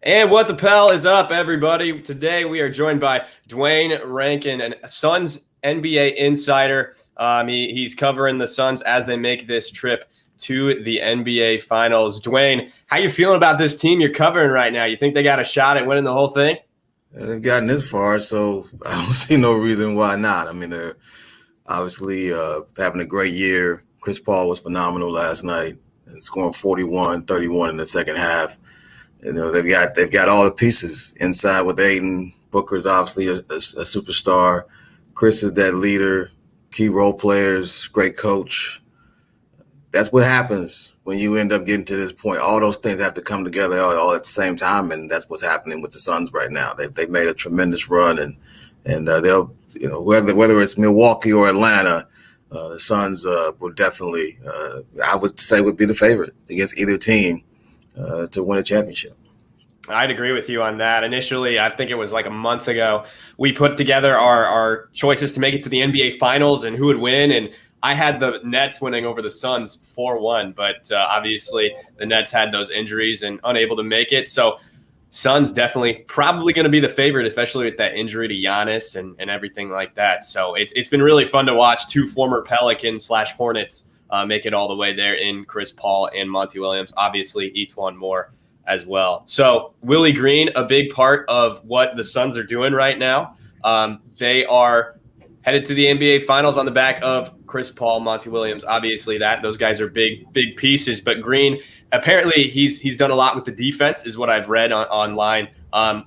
And what the Pell is up, everybody. Today we are joined by Duane, Rankin, and Suns NBA insider. He's covering the Suns as they make this trip to the NBA Finals. Duane, how you feeling about this team you're covering right now? You think they got a shot at winning the whole thing? They've gotten this far, so I don't see no reason why not. I mean, they're obviously having a great year. Chris Paul was phenomenal last night and scoring 41, 31 in the second half. They've got all the pieces inside with Aiden. Booker's obviously a superstar. Chris is that leader, key role players, great coach. That's what happens when you end up getting to this point. All those things have to come together all at the same time, and that's what's happening with the Suns right now. They've made a tremendous run, and they'll whether it's Milwaukee or Atlanta, the Suns will definitely I would say would be the favorite against either team to win a championship. I'd agree with you on that. Initially, I think it was like a month ago, we put together our choices to make it to the NBA Finals and who would win. And I had the Nets winning over the Suns 4-1, but obviously the Nets had those injuries and unable to make it. So Suns definitely probably going to be the favorite, especially with that injury to Giannis and everything like that. So it's been really fun to watch two former Pelicans / Hornets make it all the way there in Chris Paul and Monty Williams. Obviously, each one more as well. So Willie Green, a big part of what the Suns are doing right now. They are headed to the NBA Finals on the back of Chris Paul, Monty Williams. Obviously, those guys are big pieces. But Green, apparently, he's done a lot with the defense, is what I've read online.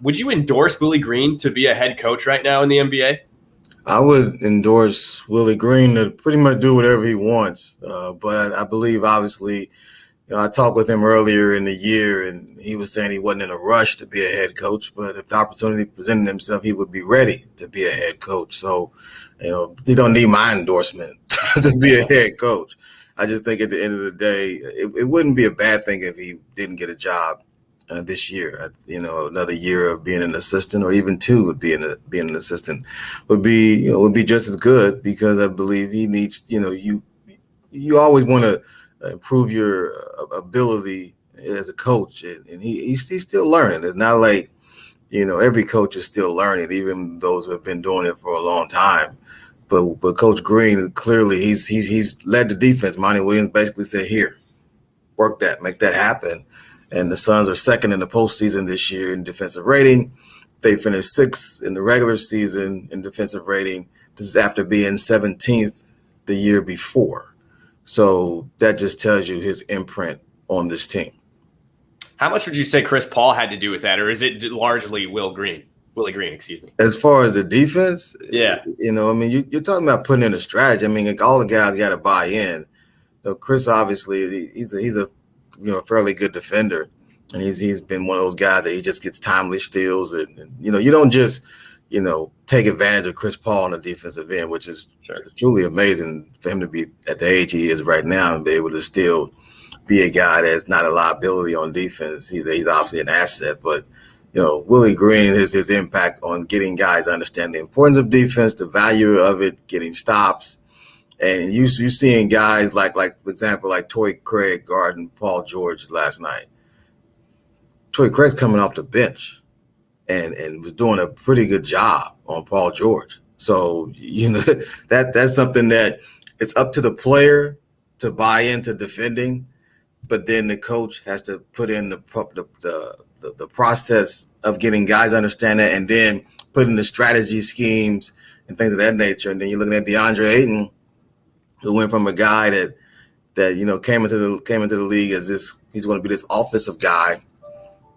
Would you endorse Willie Green to be a head coach right now in the NBA? I would endorse Willie Green to pretty much do whatever he wants. But I believe, obviously, I talked with him earlier in the year, and he was saying he wasn't in a rush to be a head coach. But if the opportunity presented himself, he would be ready to be a head coach. So, he don't need my endorsement to be a head coach. I just think at the end of the day, it wouldn't be a bad thing if he didn't get a job this year. Another year of being an assistant, or even two would be being an assistant, would be just as good, because I believe he needs. You always want to improve your ability as a coach, and he's still learning. It's not like every coach is still learning, even those who have been doing it for a long time. But Coach Green, clearly he's led the defense. Monty Williams basically said, "Here, work that, make that happen." And the Suns are second in the postseason this year in defensive rating. They finished sixth in the regular season in defensive rating. This is after being 17th the year before. So that just tells you his imprint on this team. How much would you say Chris Paul had to do with that, or is it largely Willie Green? As far as the defense, yeah, you're talking about putting in a strategy. I mean, all the guys got to buy in. So Chris, obviously, he's a fairly good defender, and he's been one of those guys that he just gets timely steals, and you don't just take advantage of Chris Paul on the defensive end, which is truly amazing for him to be at the age he is right now and be able to still be a guy that's not a liability on defense. He's obviously an asset, but Willie Green, his impact on getting guys to understand the importance of defense, the value of it, getting stops. And you seeing guys like for example, like Torrey Craig guarding Paul George last night. Torrey Craig's coming off the bench and was doing a pretty good job on Paul George. So, that's something that it's up to the player to buy into defending, but then the coach has to put in the process of getting guys to understand that, and then putting the strategy schemes and things of that nature. And then you're looking at DeAndre Ayton, who went from a guy that came into the league as he's going to be this offensive guy,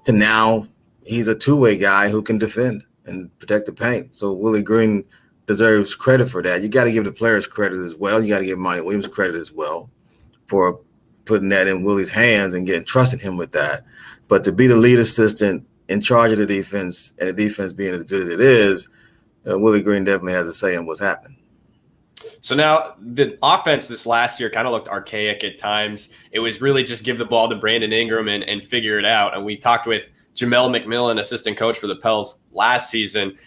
to now he's a two-way guy who can defend and protect the paint. So Willie Green deserves credit for that. You got to give the players credit as well. You got to give Monty Williams credit as well for putting that in Willie's hands and trusting him with that. But to be the lead assistant in charge of the defense, and the defense being as good as it is, Willie Green definitely has a say in what's happening. So now the offense this last year kind of looked archaic at times. It was really just give the ball to Brandon Ingram and figure it out. And we talked with Jamel McMillan, assistant coach for the Pels last season.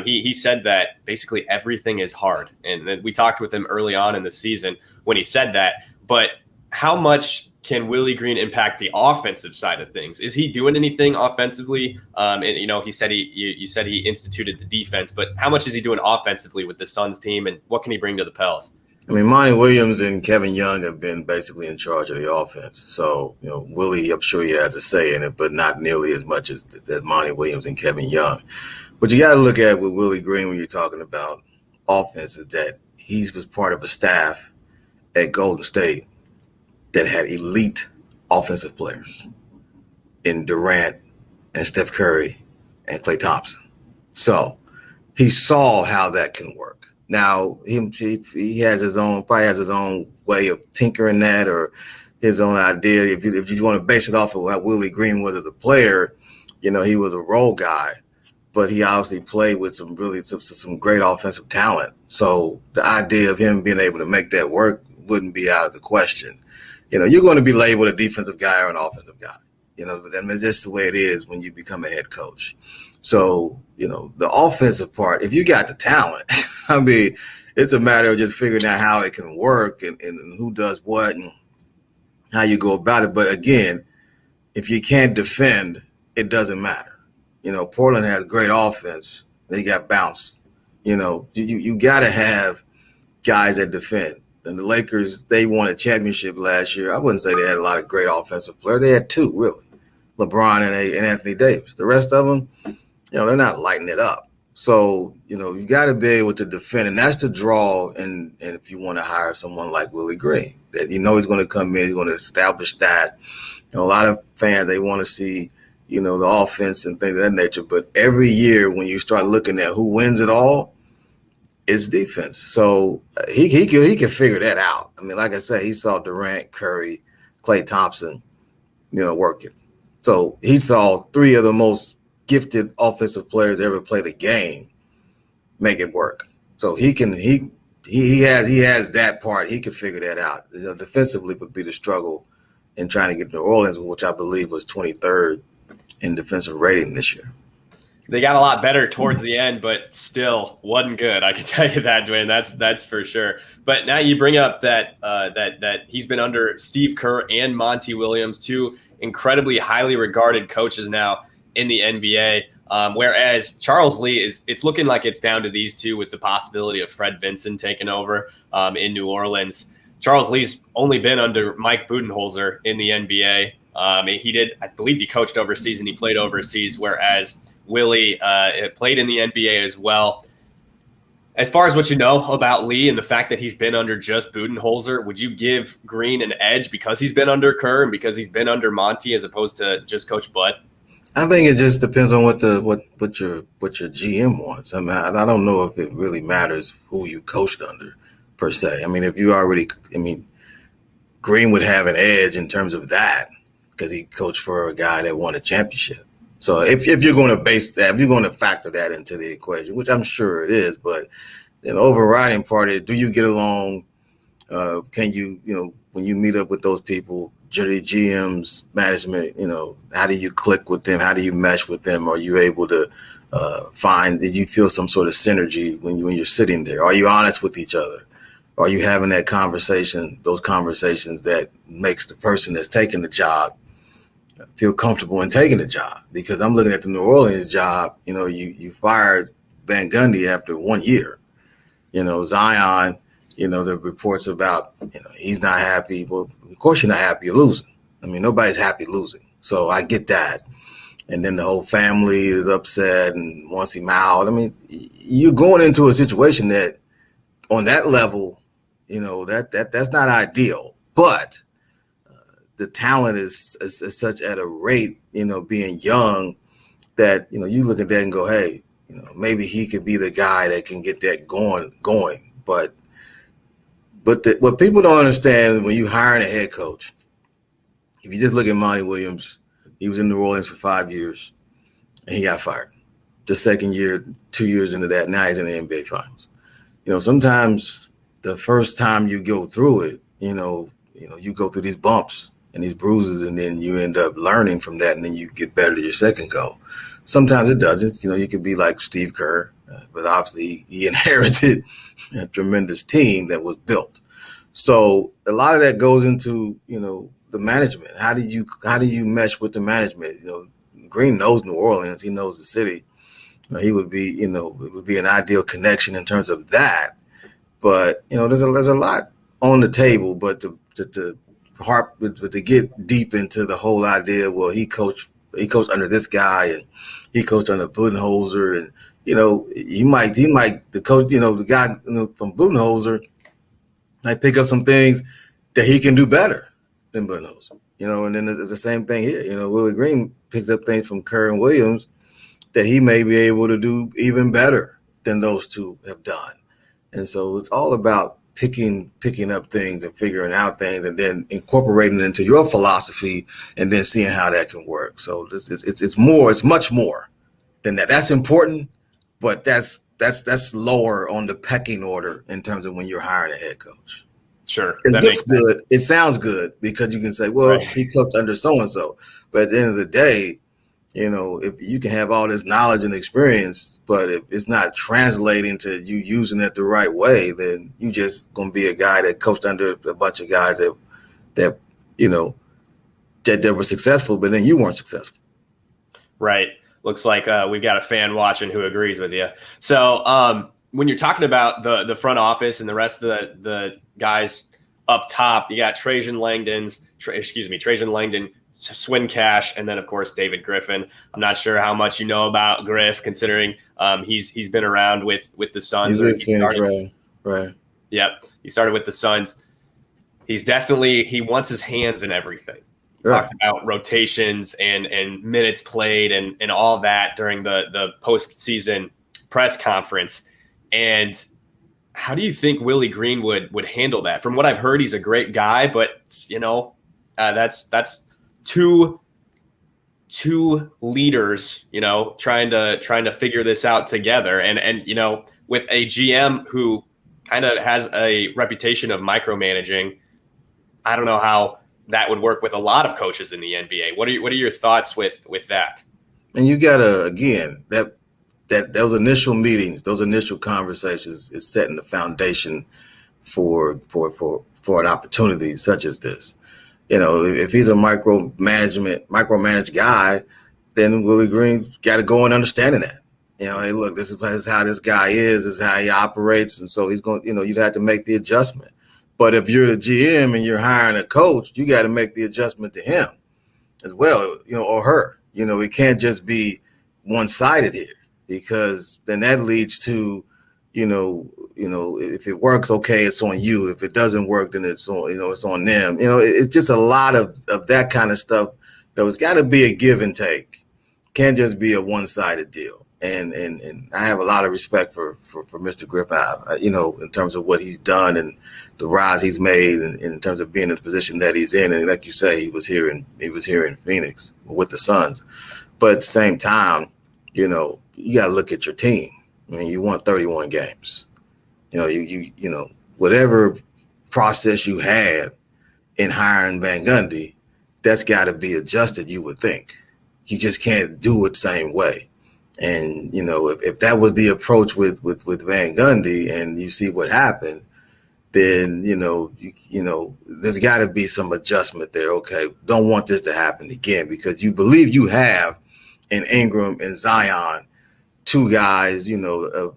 He said that basically everything is hard. And we talked with him early on in the season when he said that. But how much can Willie Green impact the offensive side of things? Is he doing anything offensively? And he said you said he instituted the defense, but how much is he doing offensively with the Suns team, and what can he bring to the Pels? I mean, Monty Williams and Kevin Young have been basically in charge of the offense. So, Willie, I'm sure he has a say in it, but not nearly as much as Monty Williams and Kevin Young. What you got to look at with Willie Green when you're talking about offense is that he was part of a staff at Golden State that had elite offensive players in Durant and Steph Curry and Klay Thompson. So he saw how that can work. Now he probably has his own way of tinkering that, or his own idea. If you want to base it off of how Willie Green was as a player, he was a role guy, but he obviously played with some great offensive talent. So the idea of him being able to make that work wouldn't be out of the question. You're going to be labeled a defensive guy or an offensive guy. That's just the way it is when you become a head coach. So, the offensive part, if you got the talent, I mean, it's a matter of just figuring out how it can work and who does what and how you go about it. But again, if you can't defend, it doesn't matter. Portland has great offense. They got bounced. You got to have guys that defend. And the Lakers, they won a championship last year. I wouldn't say they had a lot of great offensive players. They had two, really, LeBron and Anthony Davis. The rest of them, they're not lighting it up. So, you got to be able to defend, and that's the draw. And if you want to hire someone like Willie Green, that he's going to come in, he's going to establish that. A lot of fans, they want to see, the offense and things of that nature. But every year when you start looking at who wins it all, it's defense. So he can figure that out. I mean, like I said, he saw Durant, Curry, Klay Thompson, working. So he saw three of the most gifted offensive players ever play the game make it work. So he has that part. He can figure that out. Defensively would be the struggle in trying to get New Orleans, which I believe was 23rd in defensive rating this year. They got a lot better towards the end, but still wasn't good. I can tell you that, Duane. That's for sure. But now you bring up that he's been under Steve Kerr and Monty Williams, two incredibly highly regarded coaches now in the NBA. Whereas Charles Lee it's looking like it's down to these two, with the possibility of Fred Vinson taking over in New Orleans. Charles Lee's only been under Mike Budenholzer in the NBA. I believe he coached overseas and he played overseas, whereas Willie played in the NBA as well. As far as what you know about Lee and the fact that he's been under just Budenholzer, would you give Green an edge because he's been under Kerr and because he's been under Monty as opposed to just Coach Bud? I think it just depends on what your GM wants. I mean, I don't know if it really matters who you coached under per se. I mean, Green would have an edge in terms of that because he coached for a guy that won a championship. So if you're going to base that, if you're going to factor that into the equation, which I'm sure it is, but the overriding part is, do you get along? Can you, when you meet up with those people, GMs, management, how do you click with them? How do you mesh with them? Are you able to find that you feel some sort of synergy when you're sitting there? Are you honest with each other? Are you having that conversation, those conversations that makes the person that's taking the job feel comfortable in taking the job? Because I'm looking at the New Orleans job, you fired Van Gundy after 1 year. Zion, the reports about, he's not happy. Well, of course you're not happy, you're losing. I mean, nobody's happy losing. So I get that. And then the whole family is upset and wants him out. I mean, you're going into a situation that on that level, that's not ideal. But the talent is such at a rate, being young, that, you look at that and go, hey, maybe he could be the guy that can get that going. But what people don't understand when you hiring a head coach, if you just look at Monty Williams, he was in New Orleans for 5 years and he got fired. The second year, 2 years into that, now he's in the NBA Finals. Sometimes the first time you go through it, you go through these bumps and these bruises, and then you end up learning from that, and then you get better to your second go. Sometimes it doesn't. You could be like Steve Kerr, but obviously he inherited a tremendous team that was built. So a lot of that goes into, the management. How do you mesh with the management? Green knows New Orleans. He knows the city. He would be, it would be an ideal connection in terms of that. But there's a lot on the table. But to get deep into the whole idea, well, he coached under this guy and he coached under Budenholzer, and he might the coach, the guy from Budenholzer might pick up some things that he can do better than Budenholzer. And then it's the same thing here. Willie Green picked up things from Kerr and Williams that he may be able to do even better than those two have done. And so it's all about picking up things and figuring out things and then incorporating it into your philosophy and then seeing how that can work. So it's much more than that. That's important, but that's lower on the pecking order in terms of when you're hiring a head coach. Sure. It looks good. It sounds good because you can say, well, He coached under so-and-so. But at the end of the day, if you can have all this knowledge and experience, but if it's not translating to you using it the right way, then you just going to be a guy that coached under a bunch of guys that were successful, but then you weren't successful. Right. Looks like we've got a fan watching who agrees with you. So when you're talking about the front office and the rest of the guys up top, you got Trajan Langdon, Swin Cash, and then of course David Griffin. I'm not sure how much you know about Griff, considering he's been around with the Suns. Right. Yep, he started with the Suns. He wants his hands in everything. Right. Talked about rotations and minutes played and all that during the postseason press conference. And how do you think Willie Green would handle that? From what I've heard, he's a great guy, but that's two leaders, trying to figure this out together. And with a GM who kind of has a reputation of micromanaging, I don't know how that would work with a lot of coaches in the NBA. What are your thoughts with that? And you gotta, again, that those initial meetings, those initial conversations is setting the foundation for an opportunity such as this. If he's a micromanaged guy, then Willie Green's got to go in understanding that. Hey, look, this is how this guy is how he operates, and so he's going. You'd have to make the adjustment. But if you're the GM and you're hiring a coach, you got to make the adjustment to him as well, or her. It can't just be one-sided here, because then that leads to, if it works, okay, it's on you. If it doesn't work, then it's on them. It's just a lot of that kind of stuff. There's got to be a give and take. Can't just be a one-sided deal. And I have a lot of respect for Mr. Griffin, in terms of what he's done and the rise he's made, and in terms of being in the position that he's in. And like you say, he was here in Phoenix with the Suns. But at the same time, you got to look at your team. I mean, you won 31 games. Whatever process you had in hiring Van Gundy, that's got to be adjusted, you would think. You just can't do it the same way. And, if that was the approach with Van Gundy and you see what happened, then, there's got to be some adjustment there. Okay, don't want this to happen again, because you believe you have in Ingram and Zion two guys, that are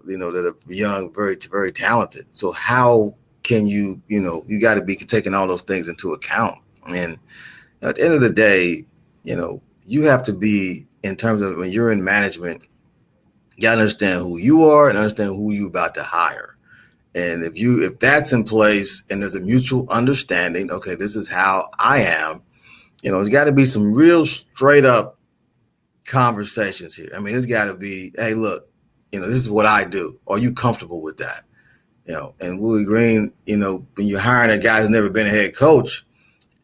young, very, very talented. So how can you got to be taking all those things into account. And at the end of the day, you have to be, in terms of when you're in management, you got to understand who you are and understand who you're about to hire. And if that's in place and there's a mutual understanding, okay, this is how I am, there's got to be some real straight up conversations here. I mean, it's got to be, hey, look, this is what I do. Are you comfortable with that? And Willie Green, when you're hiring a guy who's never been a head coach,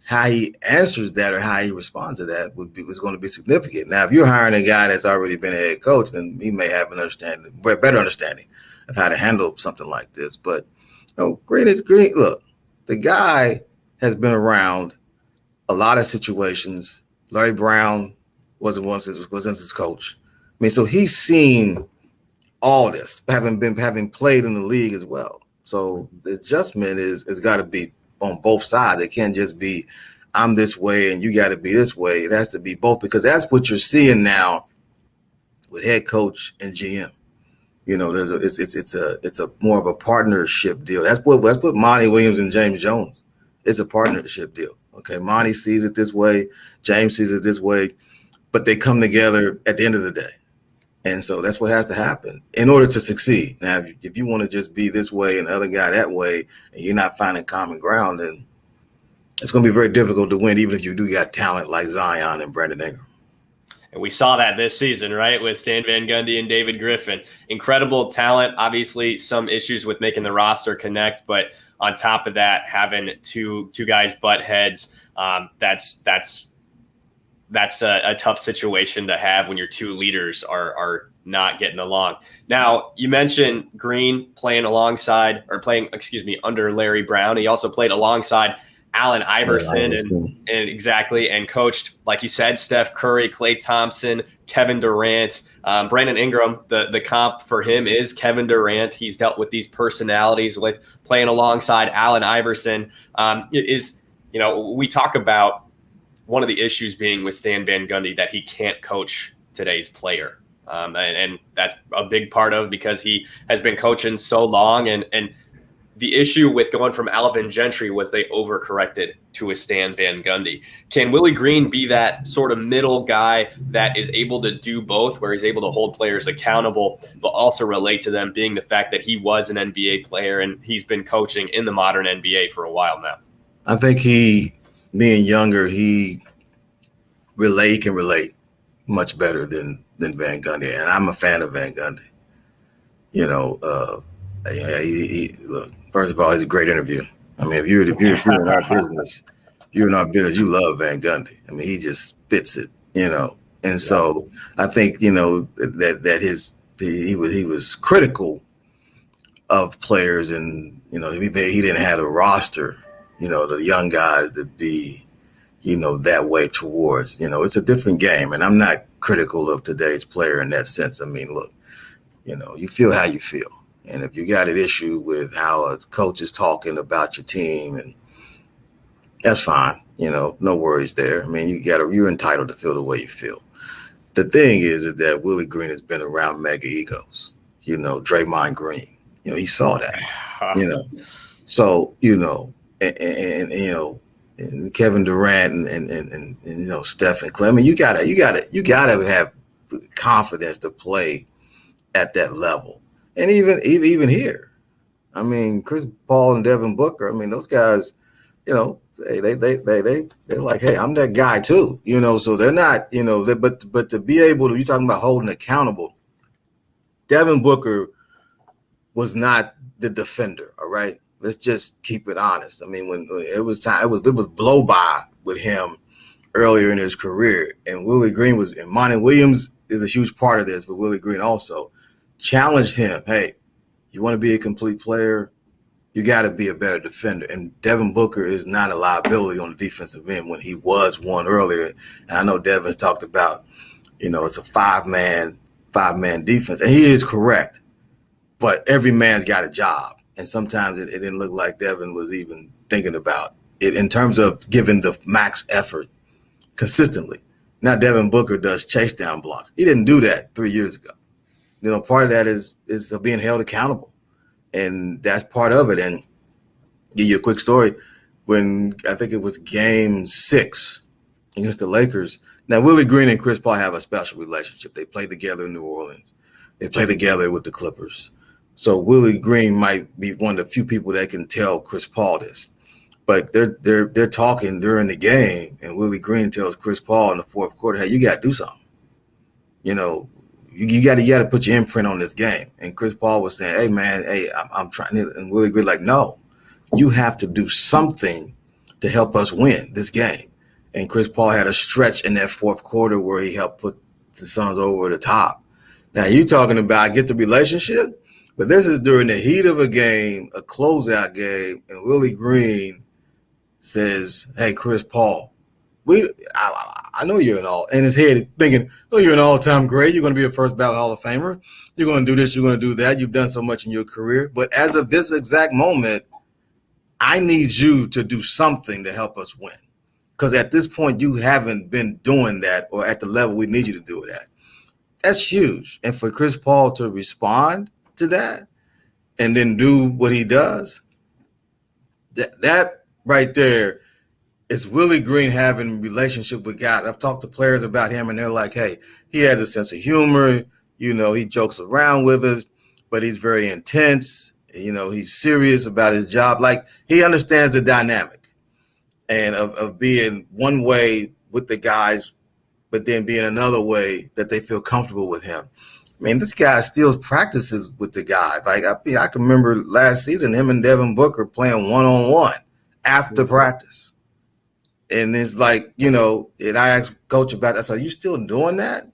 how he answers that or how he responds to that was going to be significant. Now, if you're hiring a guy that's already been a head coach, then he may have better understanding of how to handle something like this. But Green is Green. Look, the guy has been around a lot of situations. Larry Brown was his coach. I mean, so he's seen all this, having played in the league as well. So the adjustment has got to be on both sides. It can't just be I'm this way and you got to be this way. It has to be both, because that's what you're seeing now with head coach and GM. It's a more of a partnership deal. That's what Monty Williams and James Jones. It's a partnership deal. Okay, Monty sees it this way, James sees it this way, but they come together at the end of the day. And so that's what has to happen in order to succeed. Now, if you want to just be this way and the other guy that way, and you're not finding common ground, then it's going to be very difficult to win, even if you do got talent like Zion and Brandon Ingram. And we saw that this season, right, with Stan Van Gundy and David Griffin. Incredible talent. Obviously, some issues with making the roster connect, but on top of that, having two guys butt heads, that's a tough situation to have when your two leaders are not getting along. Now, you mentioned Green playing under Larry Brown. He also played alongside Allen Iverson and coached, like you said, Steph Curry, Klay Thompson, Kevin Durant, Brandon Ingram. The comp for him is Kevin Durant. He's dealt with these personalities with playing alongside Allen Iverson. We talk about one of the issues being with Stan Van Gundy that he can't coach today's player. And that's a big part of because he has been coaching so long. And the issue with going from Alvin Gentry was they overcorrected to a Stan Van Gundy. Can Willie Green be that sort of middle guy that is able to do both, where he's able to hold players accountable, but also relate to them, being the fact that he was an NBA player and he's been coaching in the modern NBA for a while now? I think being younger, he can relate much better than Van Gundy. And I'm a fan of Van Gundy. Look, first of all, he's a great interview. I mean, if you're in our business, you love Van Gundy. I mean, he just spits it, And so I think, that he was critical of players, and, he didn't have a roster, the young guys to be, that way towards, it's a different game. And I'm not critical of today's player in that sense. I mean, look, you feel how you feel. And if you got an issue with how a coach is talking about your team, and that's fine, no worries there. I mean, you're entitled to feel the way you feel. The thing is that Willie Green has been around mega egos, Draymond Green, he saw that, so, and Kevin Durant and Steph and Klay. I mean, you gotta have confidence to play at that level. And even here, I mean, Chris Paul and Devin Booker. I mean, those guys, they're like, hey, I'm that guy too, So they're not, but to be able to, you're talking about holding accountable. Devin Booker was not the defender. All right, let's just keep it honest. I mean, when it was time, it was blow by with him earlier in his career, and Willie Green and Monty Williams is a huge part of this, but Willie Green also challenged him. Hey, you want to be a complete player, you got to be a better defender. And Devin Booker is not a liability on the defensive end when he was one earlier. And I know Devin's talked about, it's a five-man defense. And he is correct. But every man's got a job. And sometimes it didn't look like Devin was even thinking about it in terms of giving the max effort consistently. Now Devin Booker does chase down blocks. He didn't do that 3 years ago. Part of that is being held accountable, and that's part of it. And give you a quick story. When I think it was Game 6 against the Lakers. Now, Willie Green and Chris Paul have a special relationship. They played together in New Orleans. They played together with the Clippers. So Willie Green might be one of the few people that can tell Chris Paul this. But they're talking during the game, and Willie Green tells Chris Paul in the fourth quarter, hey, you got to do something. You got to put your imprint on this game. And Chris Paul was saying, hey, man, I'm trying to. And Willie Green like, no, you have to do something to help us win this game. And Chris Paul had a stretch in that fourth quarter where he helped put the Suns over the top. Now, you talking about get the relationship, but this is during the heat of a game, a closeout game, and Willie Green says, hey, Chris Paul, I know you're in his head thinking, oh, you're an all-time great. You're going to be a first ballot Hall of Famer. You're going to do this. You're going to do that. You've done so much in your career. But as of this exact moment, I need you to do something to help us win. Because at this point, you haven't been doing that or at the level we need you to do it at. That's huge. And for Chris Paul to respond to that and then do what he does, that right there is Willie Green having a relationship with guys. I've talked to players about him, and they're like, hey, he has a sense of humor. You know, he jokes around with us, but he's very intense. You know, he's serious about his job. Like, he understands the dynamic and of being one way with the guys, but then being another way that they feel comfortable with him. I mean, this guy still practices with the guys. Like, I can remember last season, him and Devin Booker playing one-on-one after practice. And it's like, you know, and I asked Coach about that. So, are you still doing that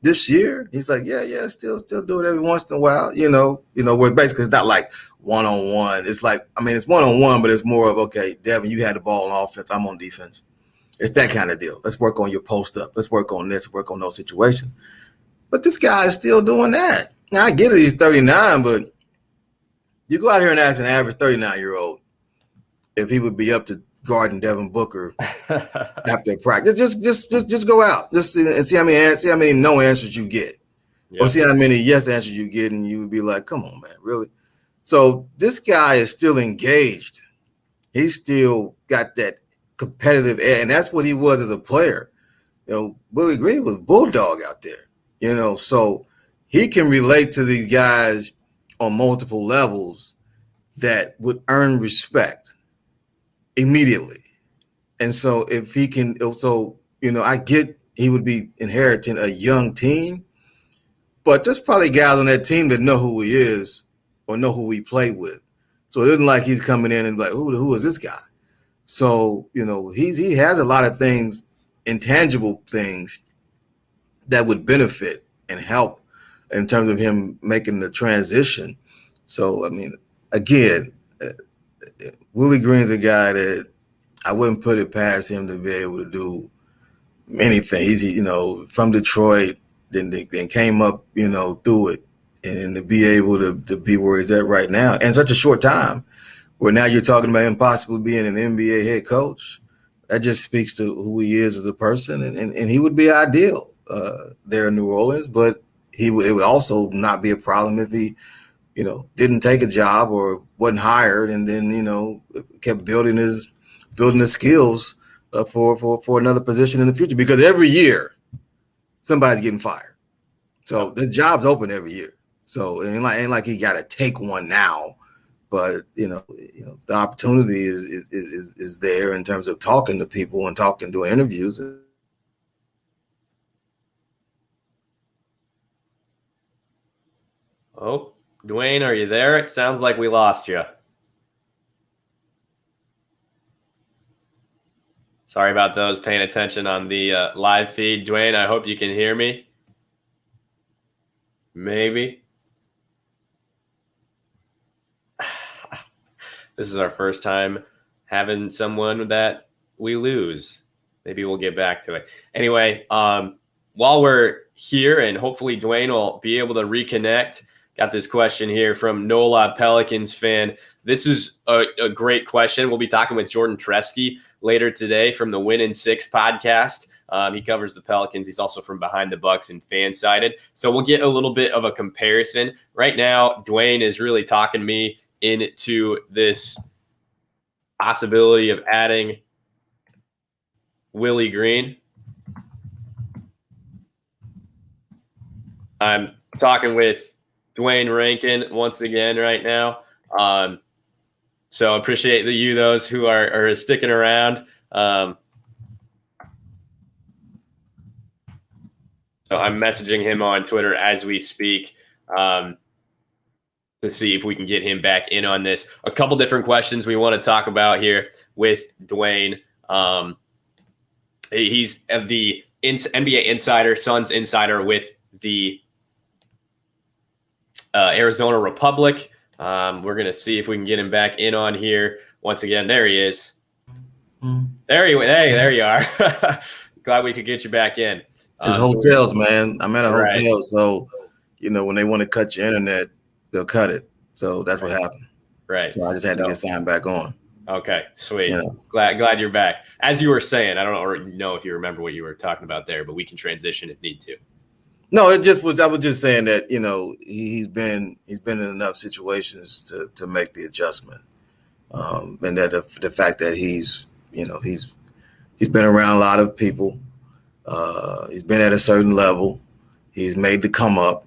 this year? He's like, yeah, still do it every once in a while. You know, where basically it's not like one-on-one. It's like, I mean, it's one-on-one, but it's more of, okay, Devin, you had the ball on offense. I'm on defense. It's that kind of deal. Let's work on your post up. Let's work on this, work on those situations. But this guy is still doing that. Now, I get it, he's 39, but you go out here and ask an average 39-year-old if he would be up to guarding Devin Booker after practice. Just go out. Just see how many no answers you get. Yeah. Or see how many yes answers you get, and you would be like, come on, man, really? So this guy is still engaged. He's still got that competitive edge, and that's what he was as a player. You know, Willie Green was bulldog out there. You know, so he can relate to these guys on multiple levels that would earn respect immediately. And so if he can, so, you know, I get he would be inheriting a young team, but there's probably guys on that team that know who he is or know who he played with. So it isn't like he's coming in and like, who is this guy? So, you know, he has a lot of things, intangible things that would benefit and help in terms of him making the transition. So, I mean, again, Willie Green's a guy that I wouldn't put it past him to be able to do anything. He's, you know, from Detroit, then came up, you know, through it, and to be able to be where he's at right now in such a short time, where now you're talking about him possibly being an NBA head coach. That just speaks to who he is as a person, and he would be ideal there in New Orleans, but it would also not be a problem if he, you know, didn't take a job or wasn't hired, and then, you know, kept building his skills for another position in the future. Because every year somebody's getting fired, so the job's open every year. So it ain't like he got to take one now, but you know the opportunity is there in terms of talking to people and doing interviews. Oh, Duane, are you there? It sounds like we lost you. Sorry about those paying attention on the live feed. Duane, I hope you can hear me. Maybe. This is our first time having someone that we lose. Maybe we'll get back to it. Anyway, while we're here, and hopefully Duane will be able to reconnect, got this question here from Nola, Pelicans fan. This is a great question. We'll be talking with Jordan Tresky later today from the Win in 6 podcast. He covers the Pelicans. He's also from Behind the Bucks and Fansided. So we'll get a little bit of a comparison. Right now, Duane is really talking me into this possibility of adding Willie Green. I'm talking with Duane Rankin once again right now. So appreciate those who are sticking around. So I'm messaging him on Twitter as we speak to see if we can get him back in on this. A couple different questions we want to talk about here with Duane. He's the NBA insider, Suns insider with the Arizona Republic. We're going to see if we can get him back in on here. Once again, there he is. There you are. Glad we could get you back in. It's hotels, man. I'm at a hotel, so, you know, when they want to cut your internet, they'll cut it. So that's what happened. Right. So I just had to get signed back on. Okay, sweet. You know. Glad you're back. As you were saying, I don't know if you remember what you were talking about there, but we can transition if need to. No, it just was. I was just saying that he's been in enough situations to make the adjustment, and that the fact that he's been around a lot of people. He's been at a certain level. He's made the come up,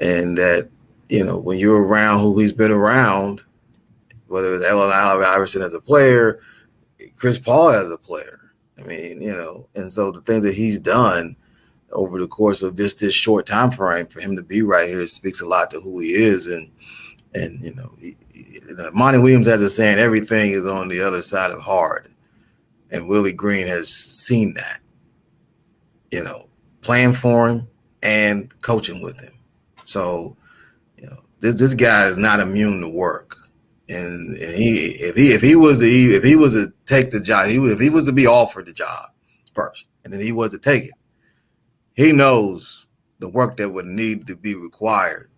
and that when you're around who he's been around, whether it's Allen Iverson as a player, Chris Paul as a player. I mean, and so the things that he's done over the course of this short time frame for him to be right here speaks a lot to who he is. And Monty Williams has a saying, everything is on the other side of hard. And Willie Green has seen that, playing for him and coaching with him. So, this guy is not immune to work. And if he was to take the job, if he was to be offered the job first, and then he was to take it, he knows the work that would need to be required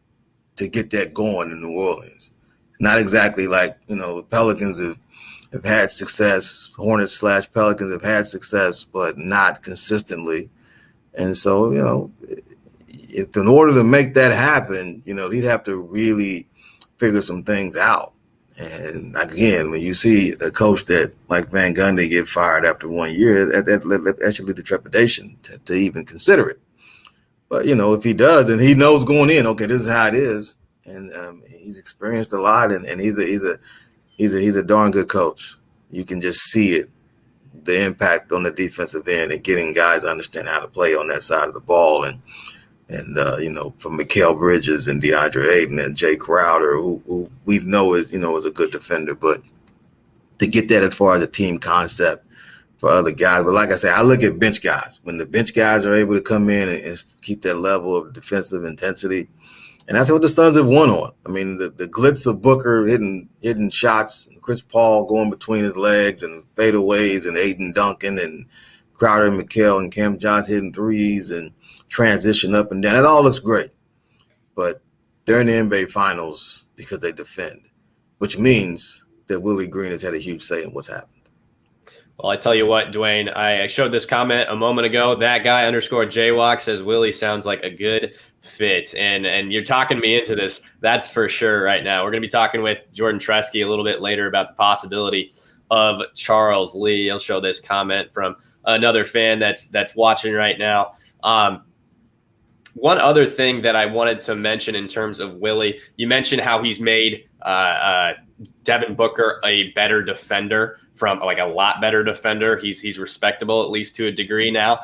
to get that going in New Orleans. It's not exactly like, the Pelicans have had success, Hornets/Pelicans have had success, but not consistently. And so, if in order to make that happen, he'd have to really figure some things out. And again, when you see a coach that like Van Gundy get fired after 1 year, that actually lead to trepidation to even consider it. But if he does, and he knows going in, okay, this is how it is, and he's experienced a lot, and he's a darn good coach. You can just see it, the impact on the defensive end and getting guys to understand how to play on that side of the ball, and from Mikal Bridges and DeAndre Ayton and Jay Crowder, who we know is a good defender, but to get that as far as a team concept for other guys. But like I said, I look at bench guys. When the bench guys are able to come in and keep that level of defensive intensity, and that's what the Suns have won on. I mean, the glitz of Booker hitting shots, and Chris Paul going between his legs and fadeaways, and Ayton dunking, and Crowder and Mikal and Cam Johnson hitting threes and transition up and down. It all looks great. But they're in the NBA Finals because they defend, which means that Willie Green has had a huge say in what's happened. Well, I tell you what, Duane, I showed this comment a moment ago. That guy _Jaywalk says Willie sounds like a good fit. And you're talking me into this. That's for sure right now. We're going to be talking with Jordan Tresky a little bit later about the possibility of Charles Lee. I'll show this comment from another fan that's watching right now. One other thing that I wanted to mention in terms of Willie, you mentioned how he's made Devin Booker a better defender, from like a lot better defender. He's respectable, at least to a degree now.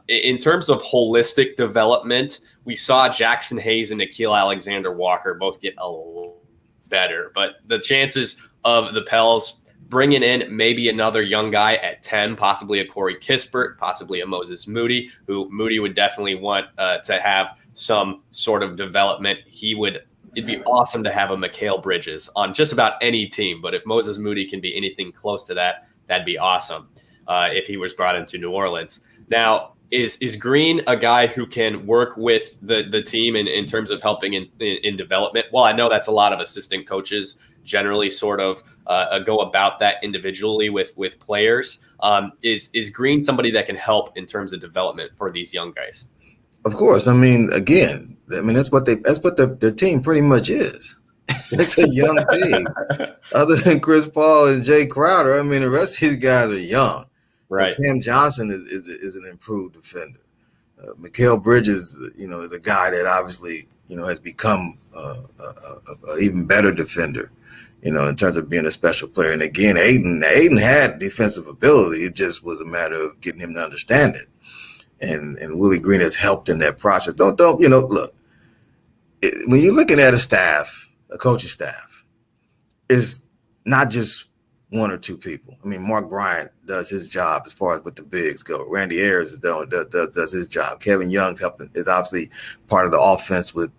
In terms of holistic development, we saw Jackson Hayes and Nickeil Alexander-Walker both get a little better, but the chances of the Pels bringing in maybe another young guy at 10, possibly a Corey Kispert, possibly a Moses Moody, who Moody would definitely want to have some sort of development. It'd be awesome to have a Mikal Bridges on just about any team, but if Moses Moody can be anything close to that, that'd be awesome if he was brought into New Orleans. Now, is Green a guy who can work with the team in terms of helping in development? Well, I know that's a lot of assistant coaches generally sort of go about that individually with players. Is Green somebody that can help in terms of development for these young guys? Of course. I mean, again, that's what the team pretty much is. It's a young team. Other than Chris Paul and Jay Crowder, I mean, the rest of these guys are young. Right. But Cam Johnson is an improved defender. Mikal Bridges, is a guy that obviously, has become an even better defender, in terms of being a special player. And again, Ayton had defensive ability. It just was a matter of getting him to understand it. And Willie Green has helped in that process. Don't look, when you're looking at a coaching staff, it's not just one or two people. I mean, Mark Bryant does his job as far as with the bigs go. Randy Ayers does his job. Kevin Young's helping, is obviously part of the offense with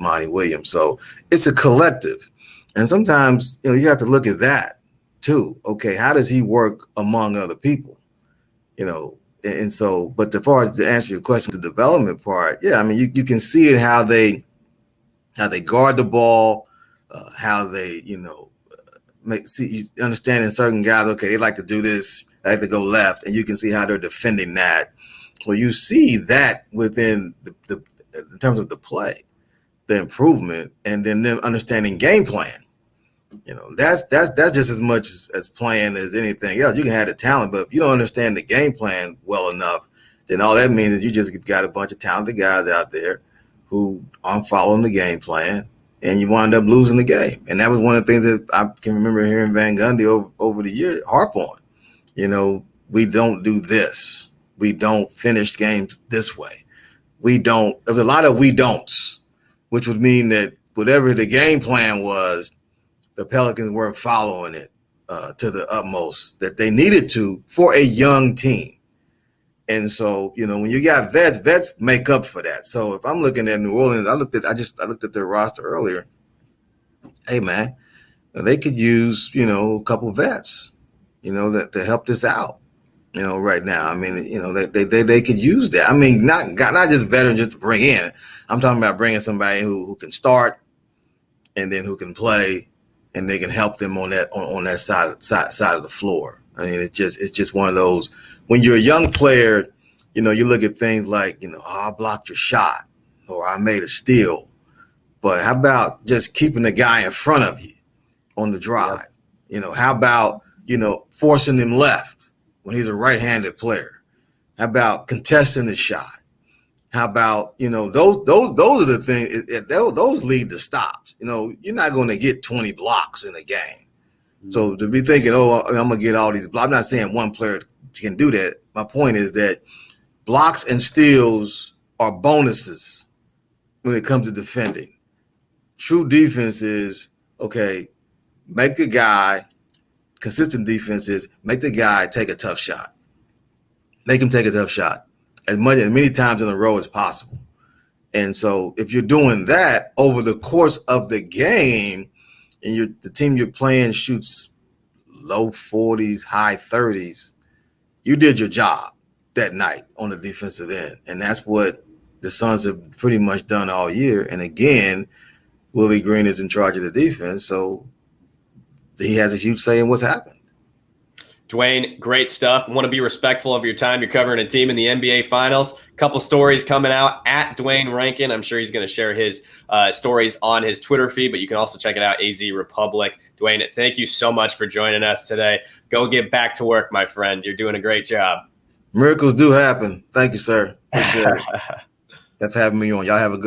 Monty Williams. So it's a collective. And sometimes, you have to look at that too. Okay, how does he work among other people? And so, but as far as to answer your question, the development part, yeah, I mean, you can see it how they guard the ball, how they, you understanding certain guys, okay, they like to do this, they like to go left, and you can see how they're defending that. Well, you see that within the in terms of the play, the improvement, and then them understanding game plan. That's just as much as playing as anything else. You can have the talent, but if you don't understand the game plan well enough, then all that means is you just got a bunch of talented guys out there who aren't following the game plan, and you wind up losing the game. And that was one of the things that I can remember hearing Van Gundy over the year harp on. We don't do this. We don't finish games this way. There's a lot of we don'ts, which would mean that whatever the game plan was, the Pelicans weren't following it to the utmost that they needed to for a young team. And so, when you got vets make up for that. So if I'm looking at New Orleans, I looked at their roster earlier. Hey man, they could use, a couple vets, to help this out, right now. I mean, they could use that. I mean, not just veterans just to bring in. I'm talking about bringing somebody who can start and then who can play, and they can help them on that side of the floor. I mean, it's just one of those. When you're a young player, you look at things like, I blocked your shot or I made a steal. But how about just keeping the guy in front of you on the drive? Yep. How about, forcing him left when he's a right-handed player? How about contesting the shot? How about, those are the things, those lead to stops. You're not going to get 20 blocks in a game. Mm-hmm. So to be thinking, I'm going to get all these blocks. I'm not saying one player can do that. My point is that blocks and steals are bonuses when it comes to defending. True defense is, okay, make the guy, consistent defense is make the guy take a tough shot. Make him take a tough shot as many times in a row as possible. And so if you're doing that over the course of the game and the team you're playing shoots low 40s, high 30s, you did your job that night on the defensive end. And that's what the Suns have pretty much done all year. And again, Willie Green is in charge of the defense, so he has a huge say in what's happened. Duane, great stuff. Want to be respectful of your time. You're covering a team in the NBA Finals. A couple stories coming out at Duane Rankin. I'm sure he's going to share his stories on his Twitter feed, but you can also check it out, AZ Republic. Duane, thank you so much for joining us today. Go get back to work, my friend. You're doing a great job. Miracles do happen. Thank you, sir. Appreciate it. Thanks for having me on. Y'all have a good